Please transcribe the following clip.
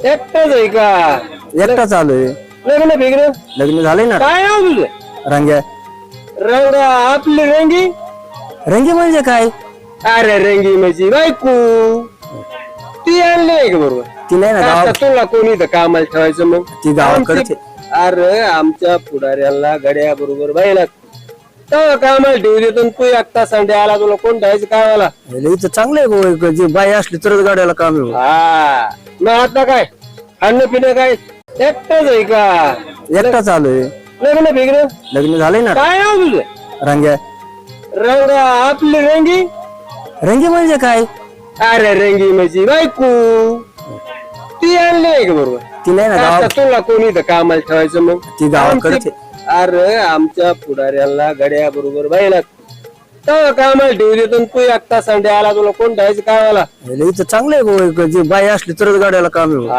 एकटाच आहे का? एकटा चालू आहे. लग्न बिग्न लग्न झालंय ना. काय नाव तुझं? रंग्या. रंग आपली रंगी. रंगी म्हणजे काय? अरे रंगी म्हणजे बायको. ती आणली आहे का बरोबर? ती नाही ना गाव. आता तुला कोणी इथं कामाला ठेवायचं मग? ती गावाकडचे. अरे आमच्या पुढाऱ्याला गड्या बरोबर बाईला तेव्हा कामाला ठेवू देतो. तू एकटा संडे आला तुला कोण ठेवायचं कामाला? इथं चांगलं आहे भाऊ. जी बाई असली तरच गाड्याला काम आहे भाऊ. हा मग आता काय खाणं पिणं काय एकटाच आहे का? एकटा चालू आहे. लग्न बिग्न लग्न झालंय ना. काय नाव तुझं? रंग्या. रंग आपली रंगी. रंगी म्हणजे काय? अरे रंगी म्हणजे बायको. ती आणली आहे का बरोबर? ती नाही ना आता गाव. तुला कोणी इथं कामाला ठेवायचं मग? ती गावाकडचे. अरे आमच्या पुढाऱ्याला गड्या बरोबर बाईला तेव्हा कामाला ठेवू देतो. तू एकटा संडे आला तुला कोण ठेवायचं कामाला? इथं चांगलं आहे भाऊ. जी बाई असली तरच गाड्याला काम आहे भाऊ.